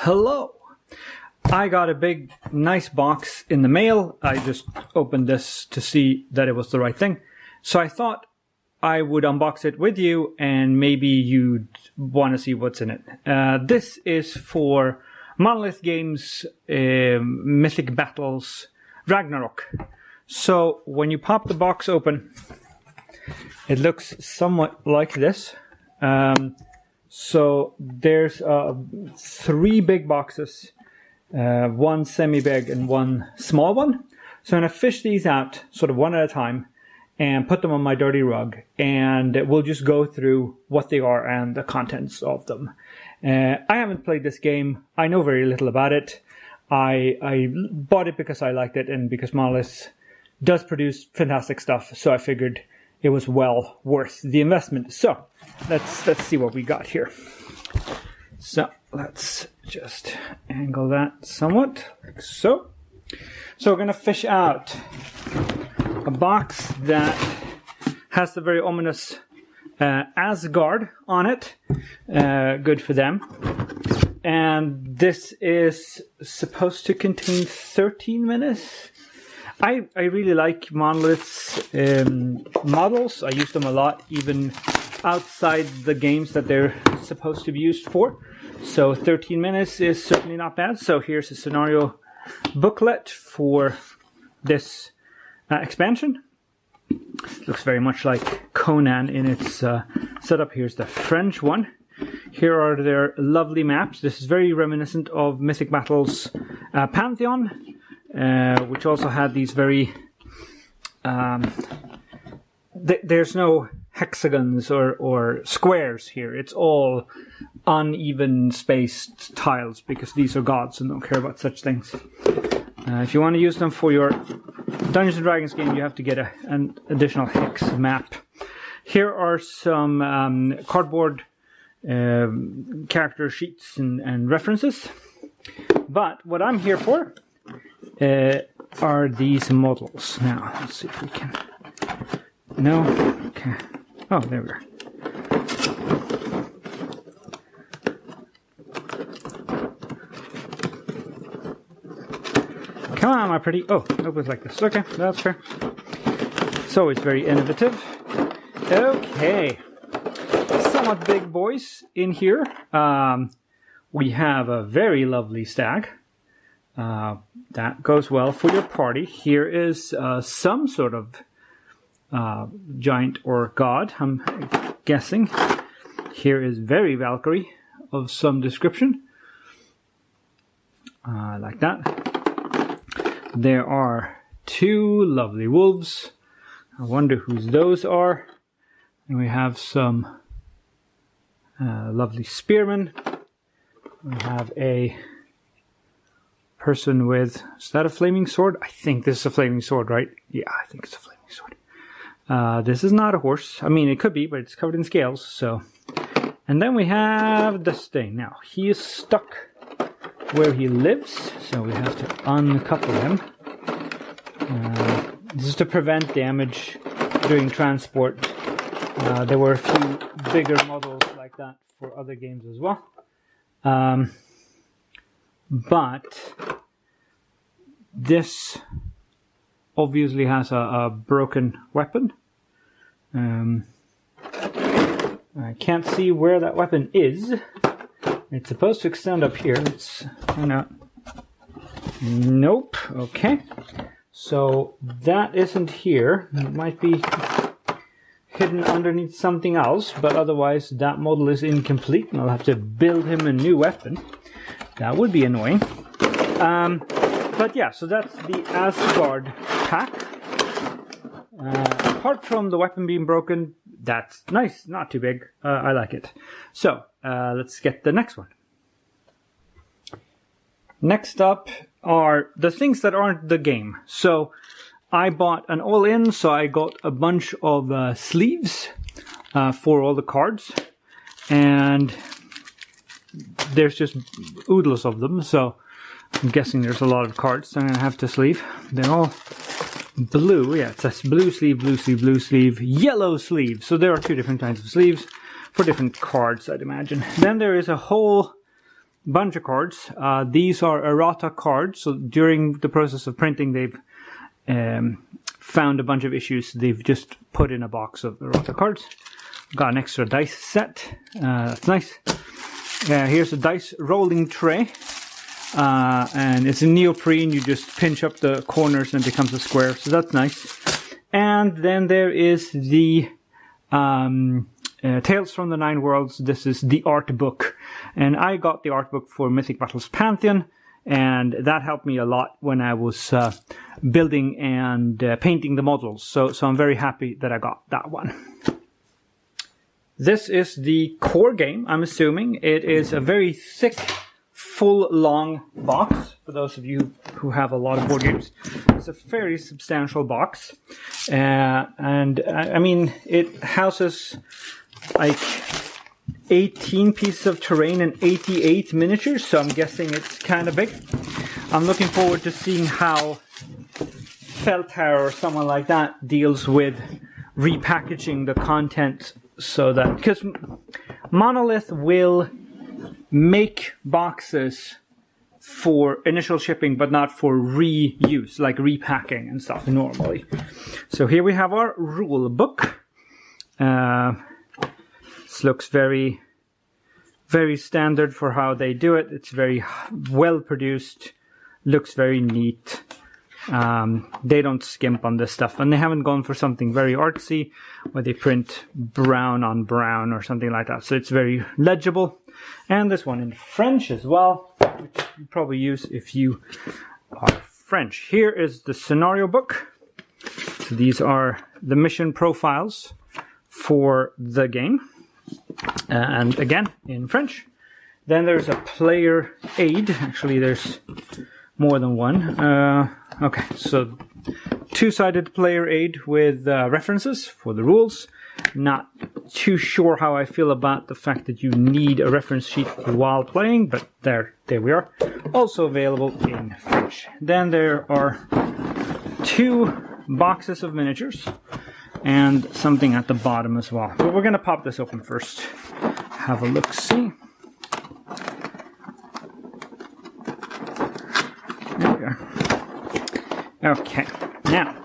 Hello! I got a big, nice box in the mail. I just opened this to see that it was the right thing. So I thought I would unbox it with you and maybe you'd want to see what's in it. This is for Monolith Games Mythic Battles Ragnarok. So when you pop the box open, it looks somewhat like this. So there's 3 big boxes, 1 semi-big and 1 small one. So I'm going to fish these out sort of one at a time and put them on my dirty rug, and we'll just go through what they are and the contents of them. I haven't played this game. I know very little about it. I bought it because I liked it and because Monolith does produce fantastic stuff, so I figured it was well worth the investment. So let's see what we got here. So let's just angle that somewhat, like so. So we're going to fish out a box that has the very ominous Asgard on it. Good for them. And this is supposed to contain 13 minutes. I really like Monolith's models. I use them a lot, even outside the games that they're supposed to be used for. So 13 minutes is certainly not bad. So here's a scenario booklet for this expansion. Looks very much like Conan in its setup. Here's the French one. Here are their lovely maps. This is very reminiscent of Mythic Battles Pantheon, which also had these very... there's no hexagons or squares here. It's all uneven spaced tiles because these are gods and don't care about such things. If you want to use them for your Dungeons & Dragons game, you have to get an additional hex map. Here are some cardboard character sheets and references. But what I'm here for are these models. Now, let's see if we can... No? Okay. Oh, there we are. Come on, my pretty... Oh, it was like this. Okay, that's fair. So it's very innovative. Okay. Somewhat big boys in here. We have a very lovely stag. That goes well for your party. Here is some sort of giant or god, I'm guessing. Here is very Valkyrie of some description. Like that. There are 2 lovely wolves. I wonder whose those are. And we have some lovely spearmen. We have a person with... Is that a flaming sword? I think this is a flaming sword, right? Yeah, I think it's a flaming sword. This is not a horse. I mean, it could be, but it's covered in scales, so... And then we have this thing. Now, he is stuck where he lives, so we have to uncouple him. This is to prevent damage during transport. There were a few bigger models like that for other games as well. But this obviously has a broken weapon. I can't see where that weapon is. It's supposed to extend up here. Let's find out. Nope. Okay. So that isn't here. It might be hidden underneath something else, but otherwise that model is incomplete and I'll have to build him a new weapon. That would be annoying. But yeah, so that's the Asgard pack. Apart from the weapon being broken, that's nice, not too big. I like it. So, let's get the next one. Next up are the things that aren't the game. So, I bought an all-in, so I got a bunch of sleeves for all the cards. And there's just oodles of them, so I'm guessing there's a lot of cards I'm going to have to sleeve. They're all blue. Yeah, it says blue sleeve, blue sleeve, blue sleeve, yellow sleeve. So there are 2 different kinds of sleeves for different cards, I'd imagine. Then there is a whole bunch of cards. These are errata cards. So during the process of printing, they've found a bunch of issues. They've just put in a box of errata cards. Got an extra dice set. That's nice. Here's a dice rolling tray. And it's in neoprene. You just pinch up the corners and it becomes a square. So that's nice. And then there is the Tales from the Nine Worlds. This is the art book. And I got the art book for Mythic Battles Pantheon. And that helped me a lot when I was building and painting the models. So I'm very happy that I got that one. This is the core game, I'm assuming. It is a very thick, full, long box. For those of you who have a lot of board games, it's a very substantial box. And I mean, it houses like 18 pieces of terrain and 88 miniatures, so I'm guessing it's kind of big. I'm looking forward to seeing how Feldhauer or someone like that deals with repackaging the content, so that, because Monolith will make boxes for initial shipping but not for reuse, like repacking and stuff normally. So here we have our rule book. This looks very, very standard for how they do it. It's very well produced, looks very neat. They don't skimp on this stuff, and they haven't gone for something very artsy where they print brown on brown or something like that. So it's very legible. And this one in French as well, which you probably use if you are French. Here is the scenario book. So these are the mission profiles for the game. And again, in French. Then there's a player aid. Actually, there's more than one. Okay, so two-sided player aid with references for the rules. Not too sure how I feel about the fact that you need a reference sheet while playing, but there we are. Also available in French. Then there are 2 boxes of miniatures and something at the bottom as well. But we're going to pop this open first. Have a look-see. There we are. Okay, now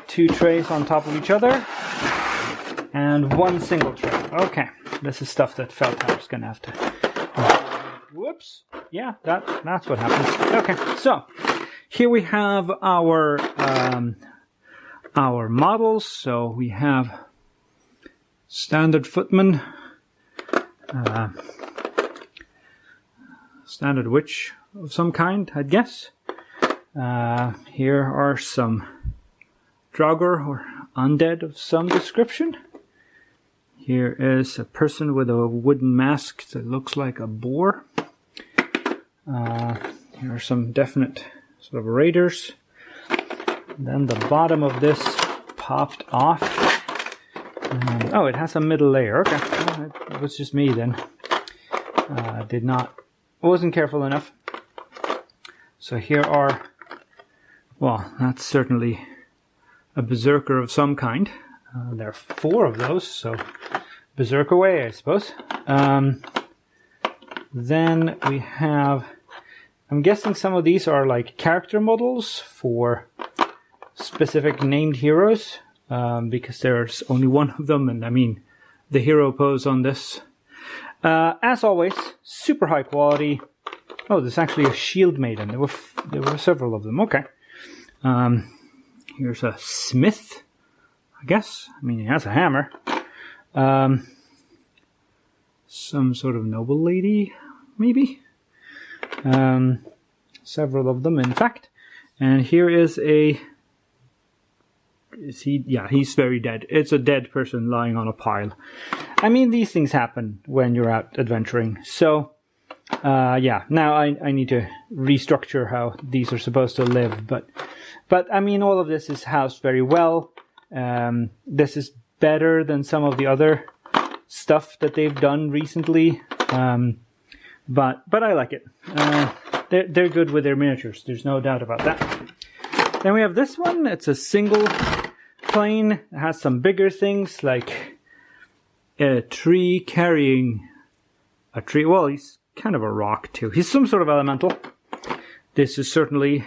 2 trays on top of each other and 1 single tray. Okay, this is stuff that Feldhauer's going to have to... Whoops. Yeah, that's what happens. Okay, so here we have our models. So we have standard footman, standard witch of some kind, I'd guess. Here are some Draugr or undead of some description. Here is a person with a wooden mask that looks like a boar. Here are some definite sort of raiders. And then the bottom of this popped off. Oh, it has a middle layer. Okay, well, it was just me then. Wasn't careful enough. So here are, well, that's certainly a berserker of some kind. There are 4 of those, so berserk away, I suppose. Then we have, I'm guessing some of these are like character models for specific named heroes, because there's only one of them, and I mean the hero pose on this. As always, super high quality. Oh, there's actually a shield maiden. There were several of them. Okay. Here's a smith, I guess. I mean, he has a hammer. Some sort of noble lady, maybe. Several of them, in fact. And here is a... Is he? Yeah, he's very dead. It's a dead person lying on a pile. I mean, these things happen when you're out adventuring. So, yeah, now I need to restructure how these are supposed to live. But I mean, all of this is housed very well. This is better than some of the other stuff that they've done recently. But I like it. They're good with their miniatures. There's no doubt about that. Then we have this one. It's a single plane. It has some bigger things like a tree carrying a tree. Well, he's kind of a rock too. He's some sort of elemental. This is certainly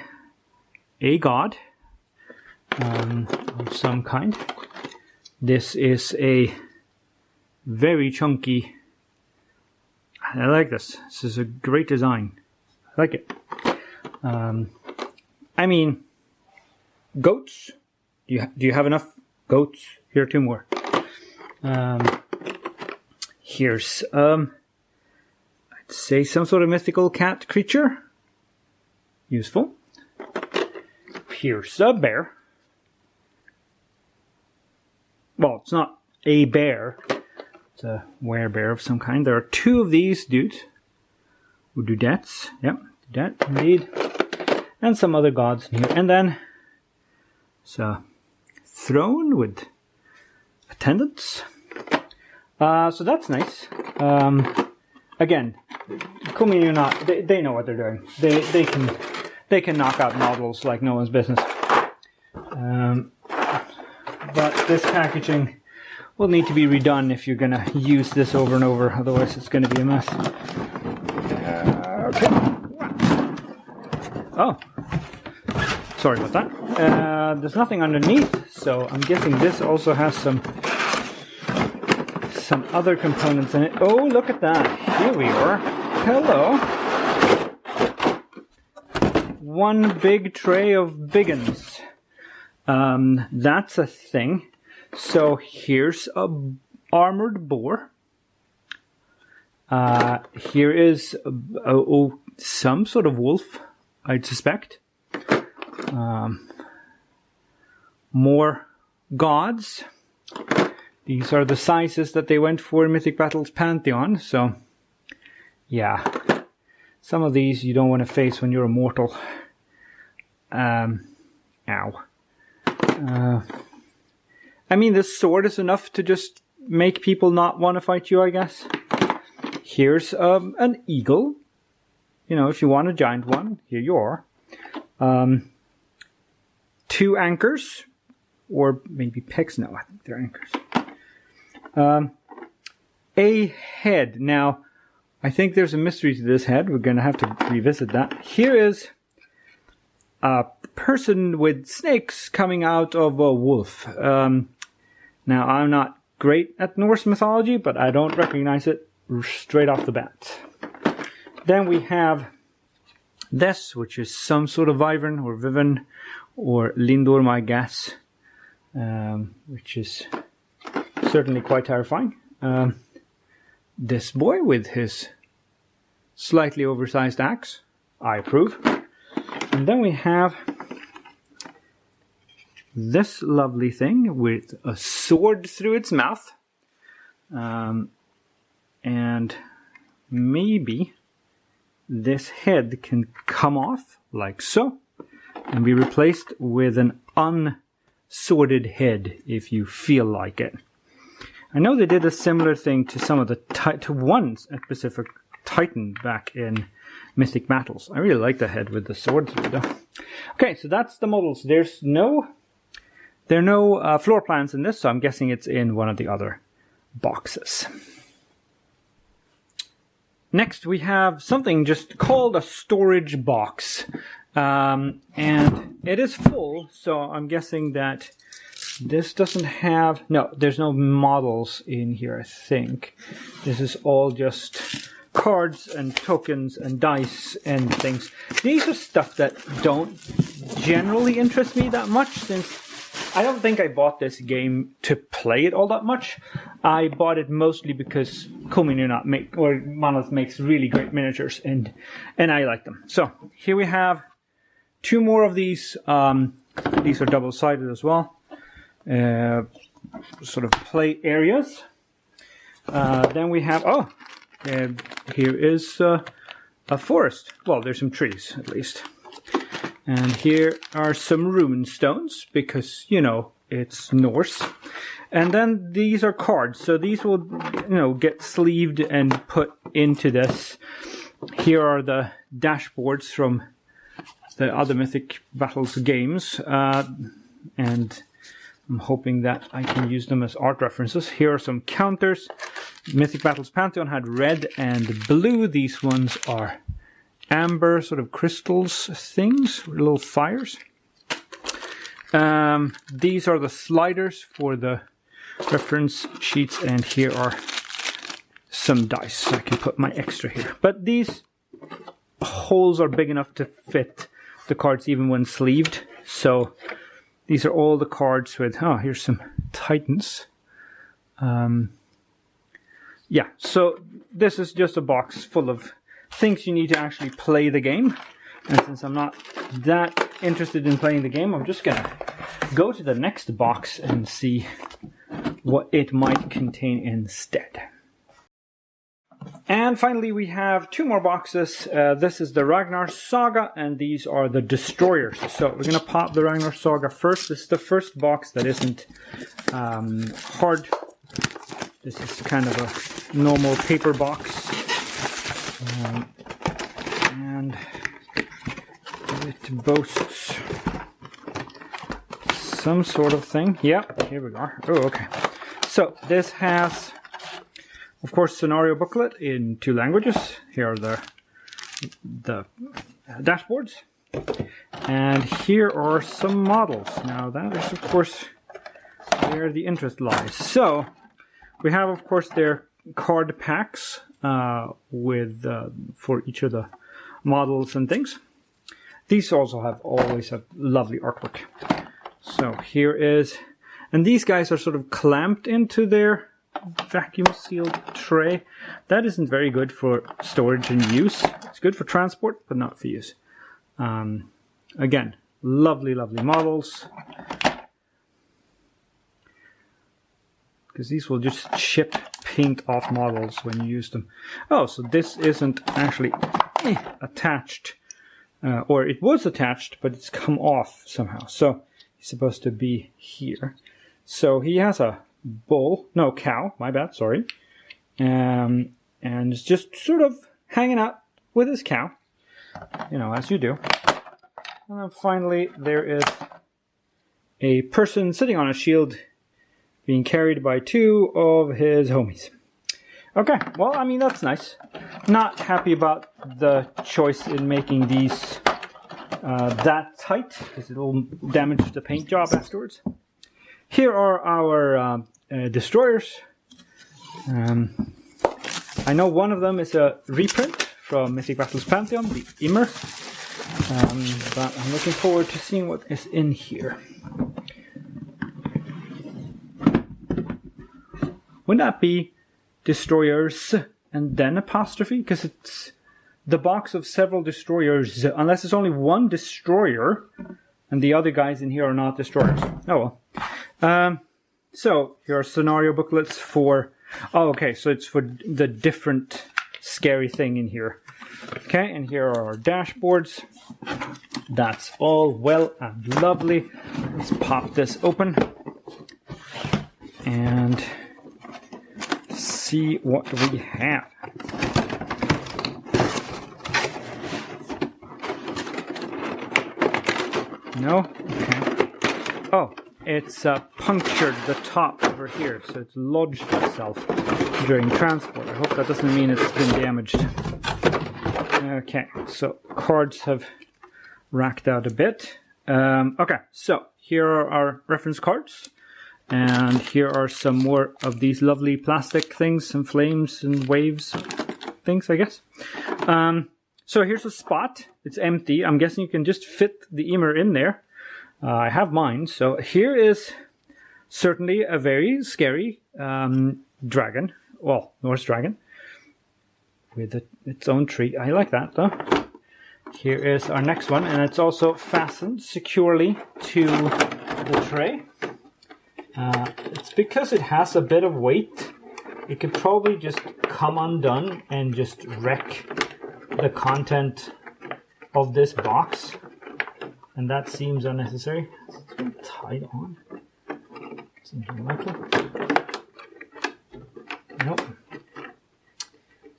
a god of some kind. This is a very chunky. I like this. This is a great design. I like it. I mean, goats. Do you have enough goats? Here are 2 more. Here's I'd say some sort of mythical cat creature. Useful. Here's a bear. Well, it's not a bear. It's a werebear of some kind. There are 2 of these dudes. Or dudettes. Yep, dudette indeed. And some other gods in here. And then it's a throne with attendants. So that's nice. Again, Comini or not, they know what they're doing. They can knock out models like no one's business. But this packaging will need to be redone if you're going to use this over and over. Otherwise, it's going to be a mess. Okay. Oh. Sorry about that. There's nothing underneath, so I'm guessing this also has some other components in it. Oh, look at that. Here we are. Hello. One big tray of biggins. That's a thing. So here's a armored boar. Here is some sort of wolf, I'd suspect. More gods. These are the sizes that they went for in Mythic Battles Pantheon. So, yeah. Some of these you don't want to face when you're a mortal. Ow. I mean, this sword is enough to just make people not want to fight you, I guess. Here's an eagle. You know, if you want a giant one, here you are. 2 anchors. Or maybe picks. No, I think they're anchors. A head. Now, I think there's a mystery to this head. We're going to have to revisit that. Here is a person with snakes coming out of a wolf. Now, I'm not great at Norse mythology, but I don't recognize it straight off the bat. Then we have this, which is some sort of wyvern or Viven or Lindorm, I guess, which is certainly quite terrifying. This boy with his slightly oversized axe, I approve. And then we have this lovely thing with a sword through its mouth. And maybe this head can come off like so and be replaced with an unsworded head if you feel like it. I know they did a similar thing to some of the to one specific Titan back in Mythic Battles. I really like the head with the sword through though. Okay, so that's the models. There are no floor plans in this, so I'm guessing it's in one of the other boxes. Next, we have something just called a storage box. And it is full, so I'm guessing that this doesn't have... No, there's no models in here, I think. This is all just cards and tokens and dice and things. These are stuff that don't generally interest me that much, since I don't think I bought this game to play it all that much. I bought it mostly because Monolith makes really great miniatures, and I like them. So here we have 2 more of these. These are double-sided as well. Sort of play areas. Then we have here is a forest. Well, there's some trees at least. And here are some rune stones, because, you know, it's Norse. And then these are cards. So these will, get sleeved and put into this. Here are the dashboards from the other Mythic Battles games. And I'm hoping that I can use them as art references. Here are some counters. Mythic Battles Pantheon had red and blue. These ones are amber, sort of crystals things, little fires. These are the sliders for the reference sheets, and here are some dice. So I can put my extra here. But these holes are big enough to fit the cards even when sleeved. So these are all the cards with, oh, here's some Titans. Yeah, so this is just a box full of things you need to actually play the game. And since I'm not that interested in playing the game, I'm just going to go to the next box and see what it might contain instead. And finally, we have two more boxes. This is the Ragnarok Saga, and these are the Destroyers. So we're going to pop the Ragnarok Saga first. This is the first box that isn't hard. This is kind of a normal paper box. And it boasts some sort of thing. Yeah, here we are. Oh, okay. So this has, of course, scenario booklet in 2 languages. Here are the dashboards. And here are some models. Now that is, of course, where the interest lies. So we have, of course, their card packs with for each of the models and things. These also always have lovely artwork. So here is, and these guys are sort of clamped into their vacuum sealed tray. That isn't very good for storage and use. It's good for transport, but not for use. Again, lovely models. Because these will just chip paint off models when you use them. Oh, so this isn't actually attached. Or it was attached, but it's come off somehow. So he's supposed to be here. So he has a cow, my bad, sorry. And it's just sort of hanging out with his cow. You know, as you do. And then finally, there is a person sitting on a shield being carried by 2 of his homies. Okay, well, I mean, that's nice. Not happy about the choice in making these that tight, because it'll damage the paint job afterwards. Here are our destroyers. I know one of them is a reprint from Mythic Battles Pantheon, the Immer. But I'm looking forward to seeing what is in here. Wouldn't that be destroyers and then apostrophe? Because it's the box of several destroyers, unless it's only one destroyer, and the other guys in here are not destroyers. Oh well. So here are scenario booklets for... Oh, okay, so it's for the different scary thing in here. Okay, and here are our dashboards. That's all well and lovely. Let's pop this open and see what we have. No? Okay. Oh, it's punctured the top over here, so it's lodged itself during transport. I hope that doesn't mean it's been damaged. Okay, so cards have racked out a bit. Okay, so here are our reference cards. And here are some more of these lovely plastic things and flames and waves things, I guess. So here's a spot. It's empty. I'm guessing you can just fit the Emer in there. I have mine. So here is certainly a very scary dragon. Well, Norse dragon. With its own tree. I like that, though. Here is our next one. And it's also fastened securely to the tray. It's because it has a bit of weight. It could probably just come undone and just wreck the content of this box. And that seems unnecessary. It's been tied on. Seems unlucky. Nope.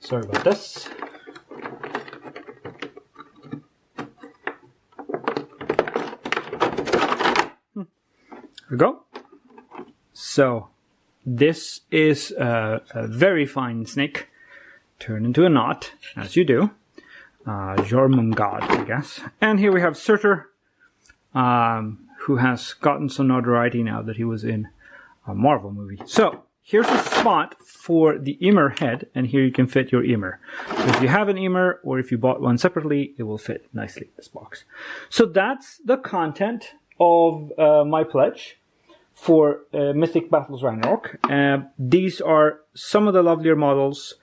Sorry about this. Here we go. So, This is a very fine snake. Turn into a knot, as you do. Jormungand, I guess. And here we have Surtur, who has gotten some notoriety now that he was in a Marvel movie. So, here's a spot for the Ymir head, and here you can fit your Ymir. So if you have an Ymir, or if you bought one separately, it will fit nicely in this box. So that's the content of my pledge for Mythic Battles Ragnarok. These are some of the lovelier models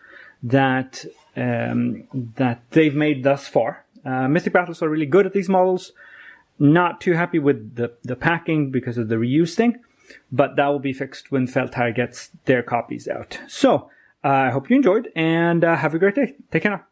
that they've made thus far. Mythic Battles are really good at these models. Not too happy with the packing because of the reuse thing, but that will be fixed when Feldhire gets their copies out. So, I hope you enjoyed, and have a great day. Take care now.